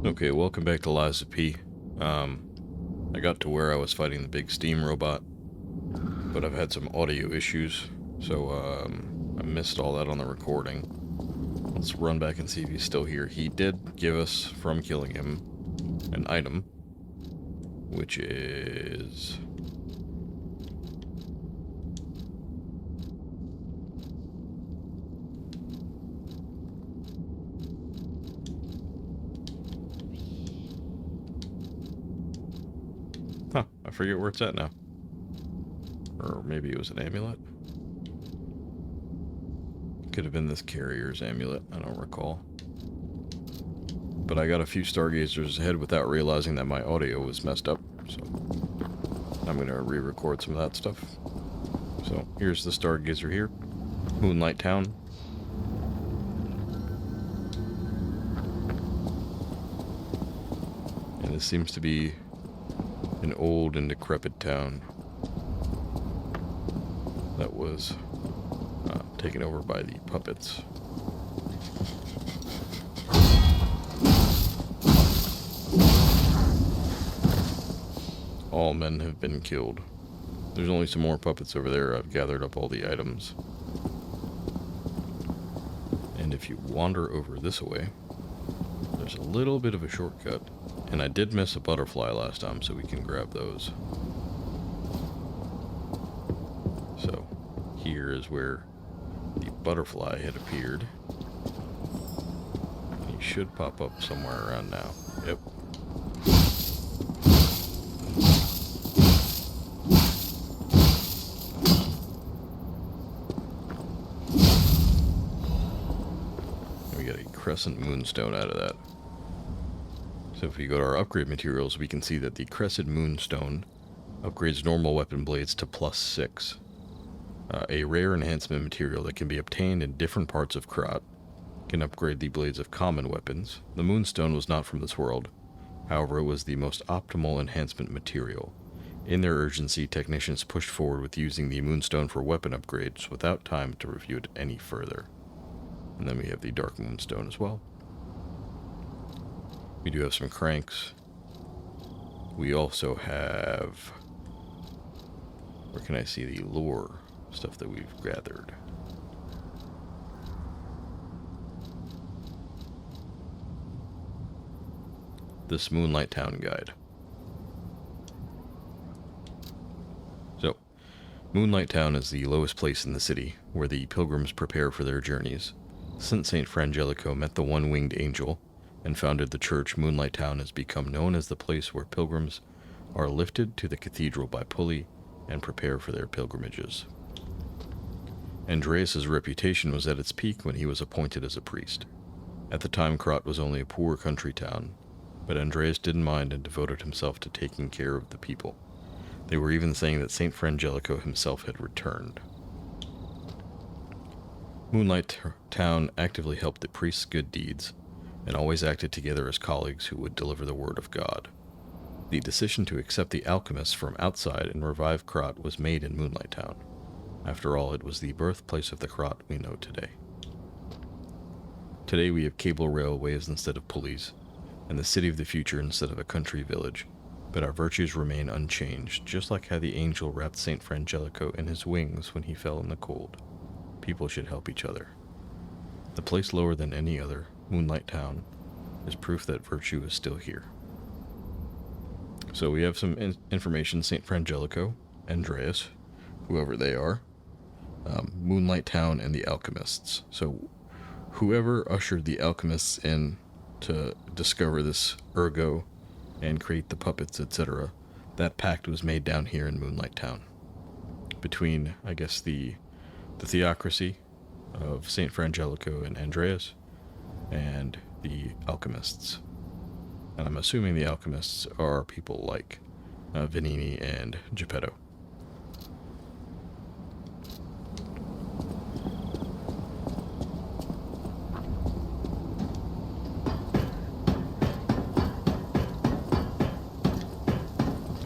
Okay, welcome back to Lies of P. I got to where I was fighting the big steam robot, but I've had some audio issues, so I missed all that on the recording. Let's run back and see if he's still here. He did give us, from killing him, an item, which is... Huh, I forget where it's at now. Or maybe it was an amulet? Could have been this carrier's amulet, I don't recall. But I got a few stargazers ahead without realizing that my audio was messed up, so I'm going to re-record some of that stuff. So here's the stargazer here, Moonlight Town. And this seems to be an old and decrepit town that was taken over by the puppets. All men have been killed. There's only some more puppets over there. I've gathered up all the items. And if you wander over this way, there's a little bit of a shortcut. And I did miss a butterfly last time, so we can grab those. So, here is where the butterfly had appeared. He should pop up somewhere around now. Yep. And we get a crescent moonstone out of that. So if we go to our upgrade materials, we can see that the Crescent Moonstone upgrades normal weapon blades to +6. A rare enhancement material that can be obtained in different parts of Krat can upgrade the blades of common weapons. The Moonstone was not from this world. However, it was the most optimal enhancement material. In their urgency, technicians pushed forward with using the Moonstone for weapon upgrades without time to review it any further. And then we have the Dark Moonstone as well. We do have some cranks. We also have... Where can I see the lore stuff that we've gathered? This Moonlight Town guide. So, Moonlight Town is the lowest place in the city, where the pilgrims prepare for their journeys. Since St. Frangelico met the one-winged angel and founded the church, Moonlight Town has become known as the place where pilgrims are lifted to the cathedral by pulley and prepare for their pilgrimages. Andreas's reputation was at its peak when he was appointed as a priest. At the time, Krat was only a poor country town, but Andreas didn't mind and devoted himself to taking care of the people. They were even saying that St. Frangelico himself had returned. Moonlight Town actively helped the priest's good deeds, and always acted together as colleagues who would deliver the word of God. The decision to accept the alchemists from outside and revive Krat was made in Moonlight Town. After all, it was the birthplace of the Krat we know today. Today we have cable railways instead of pulleys, and the city of the future instead of a country village, but our virtues remain unchanged, just like how the angel wrapped St. Frangelico in his wings when he fell in the cold. People should help each other. The place lower than any other, Moonlight Town, is proof that virtue is still here. So we have some information. St. Frangelico, Andreas, whoever they are, Moonlight Town, and the alchemists. So whoever ushered the alchemists in to discover this ergo and create the puppets, etc., that pact was made down here in Moonlight Town between, I guess, the theocracy of St. Frangelico and Andreas and the alchemists. And I'm assuming the alchemists are people like Vanini and Geppetto.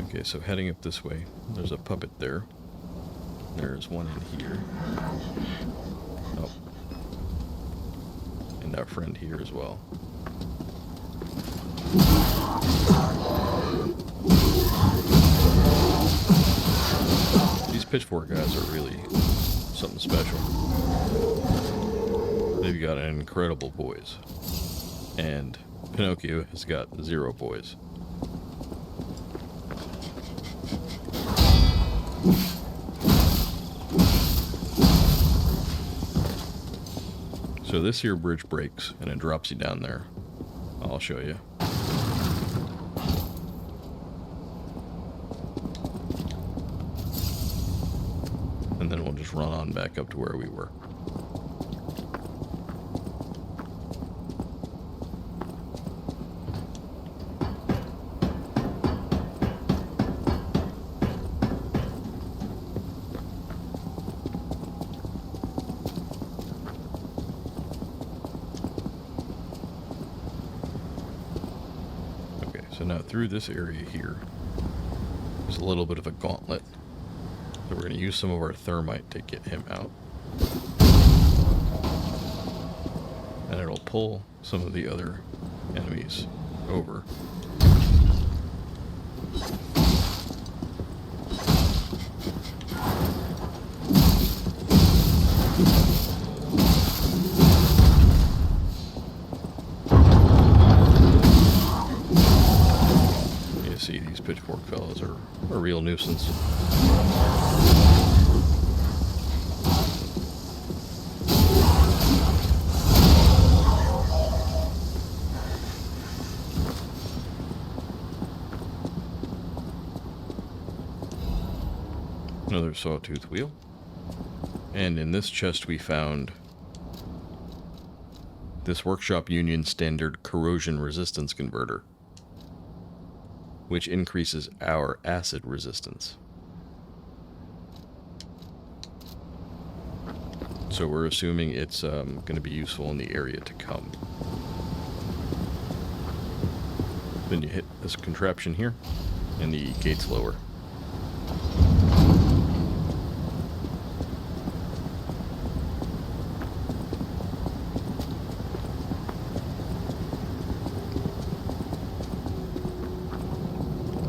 Okay, so heading up this way, there's a puppet there. There's one in here. Oh. And our friend here as well. Pitchfork guys are really something special. They've got an incredible poise. And Pinocchio has got 0 poise. So this here bridge breaks and it drops you down there. I'll show you. And then we'll just run on back up to where we were. So now through this area here, there's a little bit of a gauntlet. So we're going to use some of our thermite to get him out. And it'll pull some of the other enemies over. See, these pitchfork fellows are a real nuisance. Another sawtooth wheel. And in this chest we found this Workshop Union Standard corrosion resistance converter, which increases our acid resistance. So we're assuming it's going to be useful in the area to come. Then you hit this contraption here, and the gate's lower.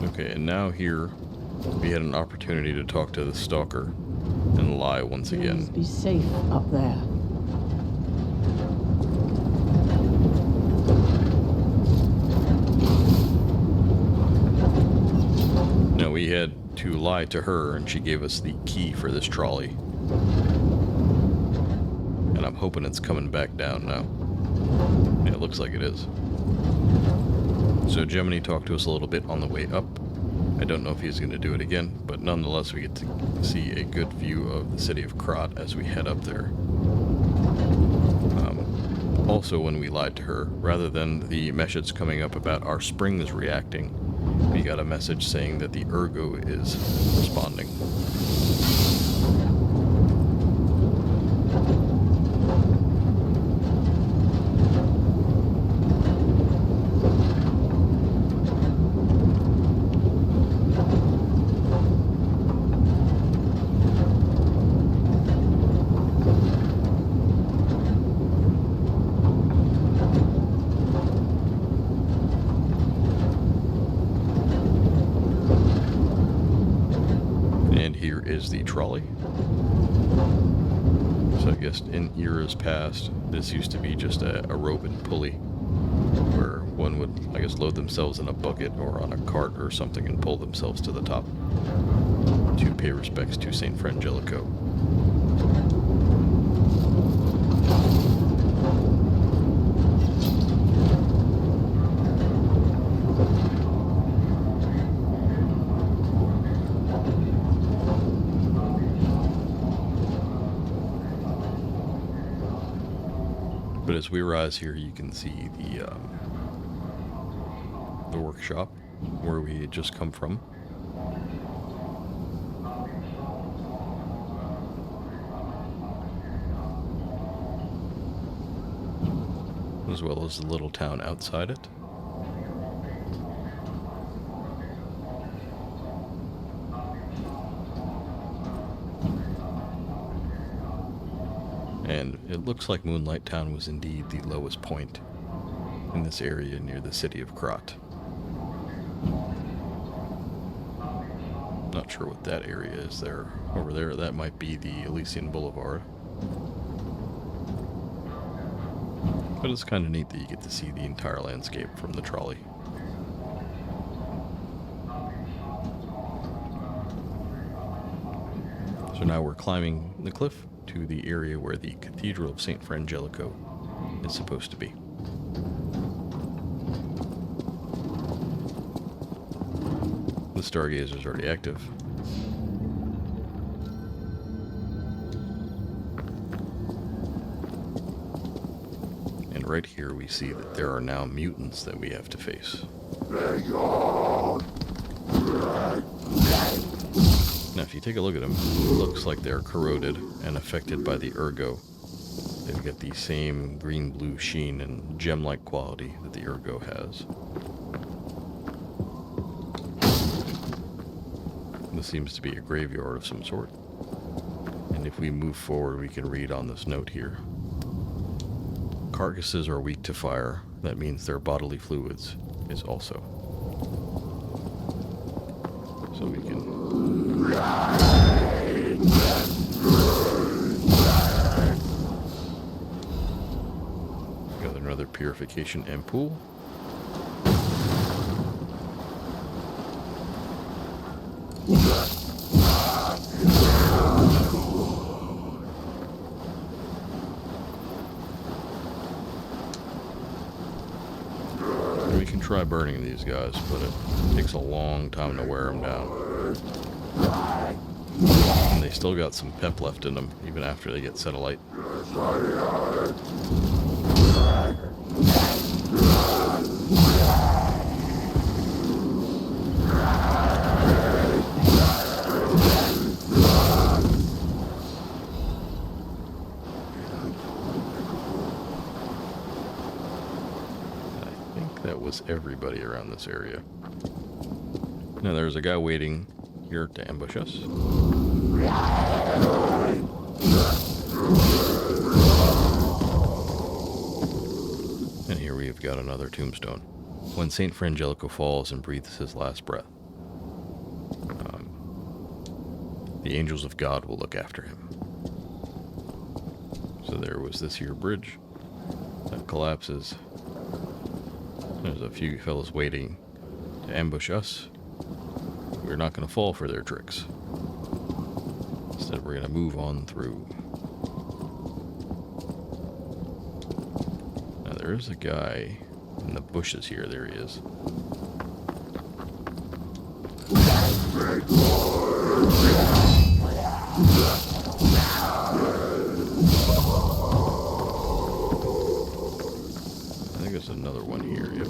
Okay, and now here we had an opportunity to talk to the stalker and lie once again. Please be safe up there. Now we had to lie to her, and she gave us the key for this trolley. And I'm hoping it's coming back down now. Yeah, it looks like it is. So Gemini talked to us a little bit on the way up. I don't know if he's going to do it again, but nonetheless we get to see a good view of the city of Krat as we head up there. Also, when we lied to her, rather than the message coming up about our springs reacting, we got a message saying that the ergo is responding. Is the trolley. So I guess in eras past, this used to be just a rope and pulley where one would, I guess, load themselves in a bucket or on a cart or something and pull themselves to the top to pay respects to Saint Frangelico. But as we rise here, you can see the workshop where we had just come from. As well as the little town outside it. And it looks like Moonlight Town was indeed the lowest point in this area near the city of Krat. Not sure what that area is there. Over there, that might be the Elysian Boulevard. But it's kind of neat that you get to see the entire landscape from the trolley. So now we're climbing the cliff to the area where the Cathedral of St. Frangelico is supposed to be. The stargazer is already active. And right here we see that there are now mutants that we have to face. Now if you take a look at them, it looks like they're corroded and affected by the ergo. They've got the same green-blue sheen and gem-like quality that the ergo has. This seems to be a graveyard of some sort. And if we move forward, we can read on this note here. Carcasses are weak to fire. That means their bodily fluids is also. So we can... Got another purification ampoule. We can try burning these guys, but it takes a long time to wear them down. And they still got some pep left in them, even after they get set alight. Was everybody around this area. Now there's a guy waiting here to ambush us. And here we have got another tombstone. When St. Frangelico falls and breathes his last breath, the angels of God will look after him. So there was this here bridge that collapses. There's a few fellas waiting to ambush us. We're not going to fall for their tricks. Instead, we're going to move on through. Now, there is a guy in the bushes here. There he is. I think there's another one here. Yep.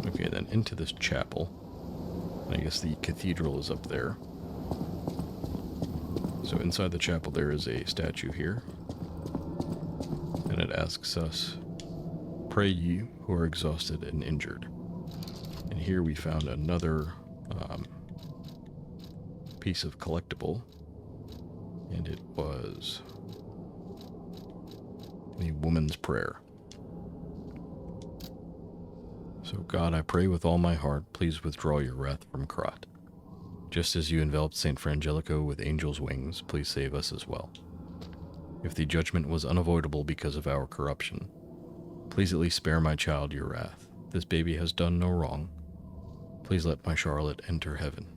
Okay, then into this chapel. I guess the cathedral is up there. So inside the chapel there is a statue here. And it asks us, "Pray ye who are exhausted and injured." And here we found another piece of collectible, and it was the woman's prayer. So, God, I pray with all my heart, please withdraw your wrath from Krat. Just as you enveloped St. Frangelico with angels' wings, please save us as well. If the judgment was unavoidable because of our corruption, please at least spare my child your wrath. This baby has done no wrong. Please let my Charlotte enter heaven.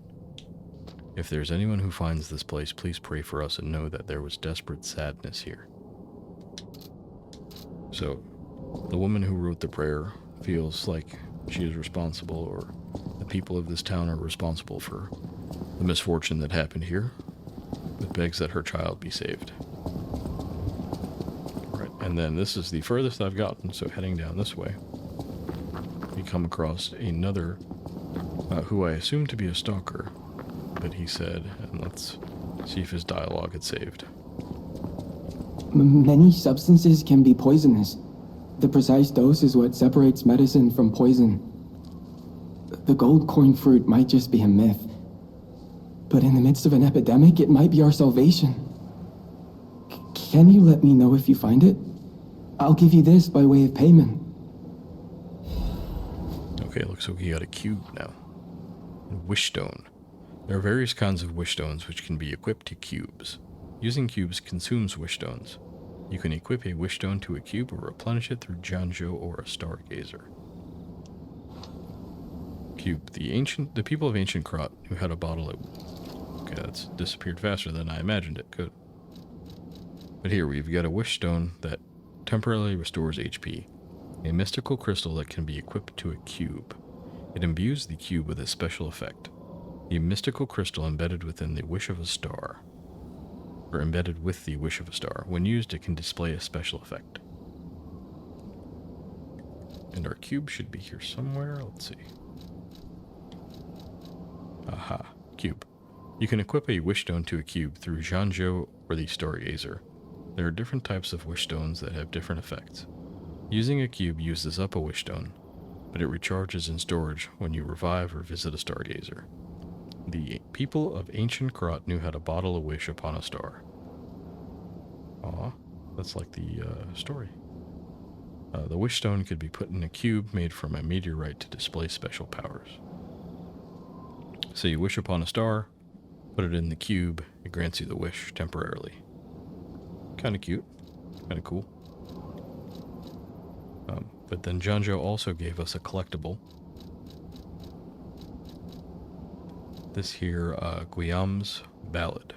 If there's anyone who finds this place, please pray for us and know that there was desperate sadness here. So, the woman who wrote the prayer feels like she is responsible, or the people of this town are responsible for the misfortune that happened here, but begs that her child be saved. Right, and then this is the furthest I've gotten, so heading down this way, we come across another, who I assume to be a stalker, but he said, and let's see if his dialogue had saved. Many substances can be poisonous. The precise dose is what separates medicine from poison. The gold coin fruit might just be a myth, but in the midst of an epidemic, it might be our salvation. Can you let me know if you find it? I'll give you this by way of payment. Okay, looks like we got a cube now. And wish stone. There are various kinds of wish stones which can be equipped to cubes. Using cubes consumes wish stones. You can equip a wish stone to a cube or replenish it through Janjo or a stargazer. Cube. The people of ancient Krat knew how to bottle it. Okay, that's disappeared faster than I imagined it could. But here we've got a wish stone that temporarily restores HP. A mystical crystal that can be equipped to a cube. It imbues the cube with a special effect. The mystical crystal embedded within the wish of a star. Or embedded with the wish of a star. When used, it can display a special effect. And our cube should be here somewhere. Let's see. Aha, cube. You can equip a wish stone to a cube through Janjo or the stargazer. There are different types of wish stones that have different effects. Using a cube uses up a wish stone, but it recharges in storage when you revive or visit a stargazer. The people of ancient Krat knew how to bottle a wish upon a star. Aw, that's like the story. The wish stone could be put in a cube made from a meteorite to display special powers. So you wish upon a star, put it in the cube, it grants you the wish temporarily. Kinda cute, kinda cool. But then Janjo also gave us a collectible. This here, Guillaume's Ballad.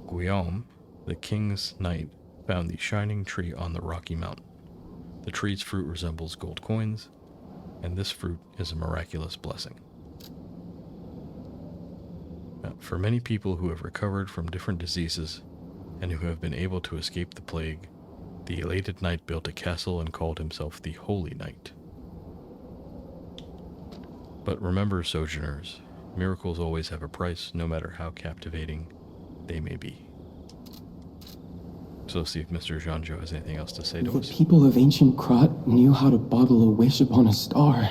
Guillaume, the king's knight, found the shining tree on the rocky mountain. The tree's fruit resembles gold coins, and this fruit is a miraculous blessing. Now, for many people who have recovered from different diseases and who have been able to escape the plague, the elated knight built a castle and called himself the Holy Knight. But remember, sojourners, miracles always have a price, no matter how captivating they may be. So let's see if Mr. Janjo has anything else to say to us. The people of ancient Krat knew how to bottle a wish upon a star.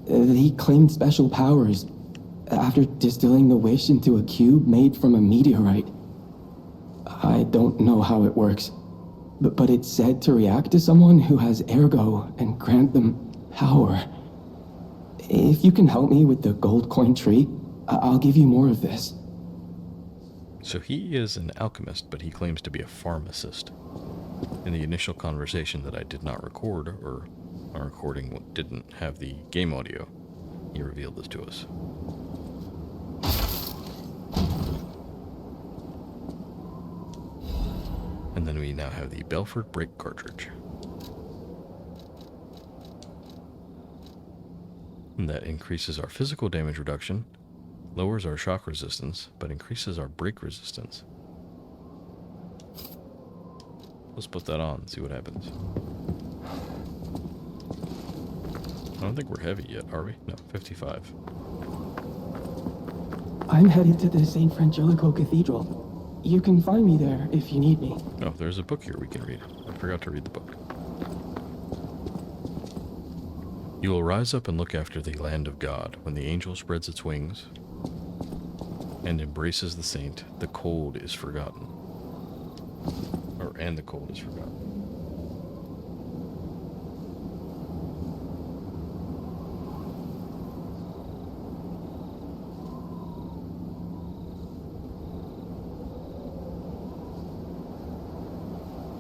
They claimed special powers after distilling the wish into a cube made from a meteorite. I don't know how it works, but it's said to react to someone who has ergo and grant them power. If you can help me with the gold coin tree, I'll give you more of this. So he is an alchemist, but he claims to be a pharmacist. In the initial conversation that I did not record, or our recording didn't have the game audio, he revealed this to us. And then we now have the Belfort Break cartridge. And that increases our physical damage reduction, lowers our shock resistance, but increases our break resistance. Let's put that on and see what happens. I don't think we're heavy yet, are we? No, 55. I'm headed to the St. Frangelico Cathedral. You can find me there if you need me. Oh, there's a book here we can read. I forgot to read the book. You will rise up and look after the land of God. When the angel spreads its wings and embraces the saint, the cold is forgotten. And the cold is forgotten.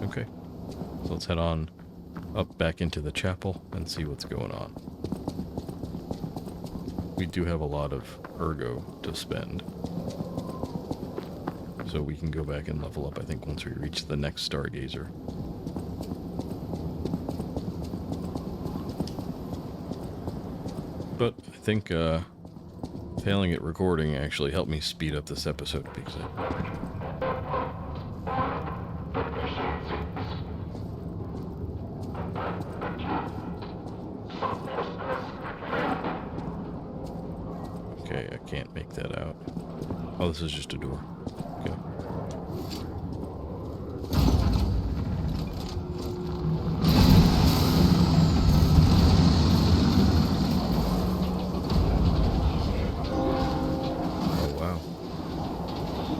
Okay, so let's head on up back into the chapel and see what's going on. We do have a lot of ergo to spend, so we can go back and level up, I think, once we reach the next stargazer. But I think failing at recording actually helped me speed up this episode because okay, I can't make that out. Oh, this is just a door. Okay. Oh, wow.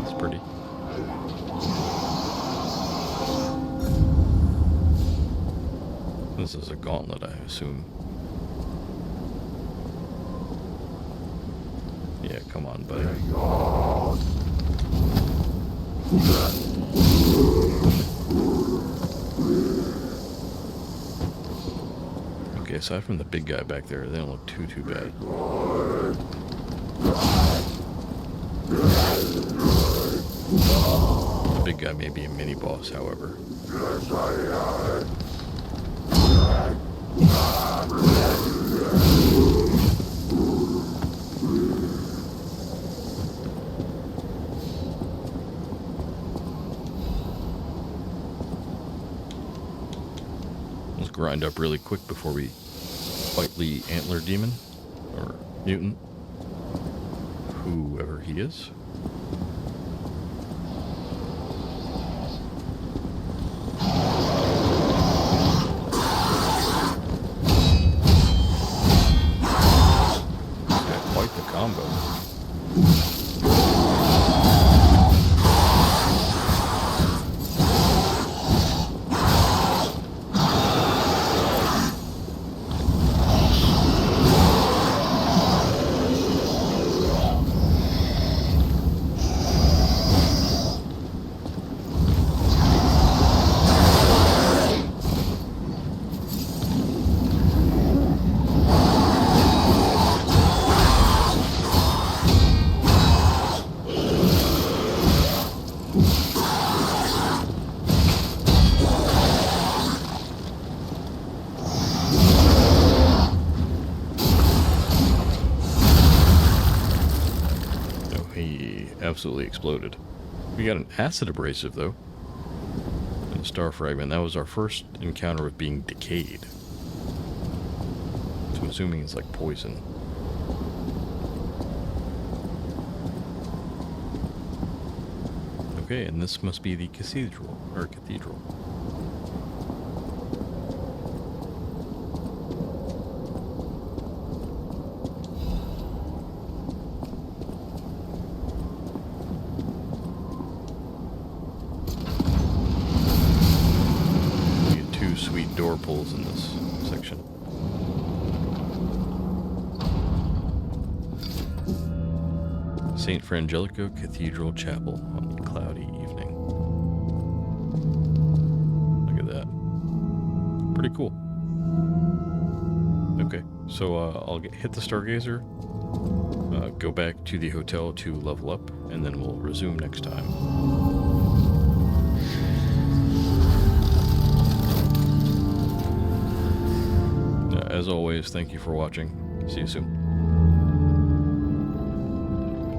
That's pretty. This is a gauntlet, I assume. Yeah, come on, buddy. Okay, aside from the big guy back there, they don't look too bad. The big guy may be a mini-boss, however. Let's grind up really quick before we fight the antler demon, or mutant, whoever he is. Quite the combo. Absolutely exploded. We got an acid abrasive though, and a star fragment. That was our first encounter with being decayed, so I'm assuming it's like poison. Okay, and this must be the cathedral. Sweet door pulls in this section. St. Frangelico Cathedral Chapel on a cloudy evening. Look at that. Pretty cool. Okay, so I'll hit the Stargazer, go back to the hotel to level up, and then we'll resume next time. As always, thank you for watching. See you soon.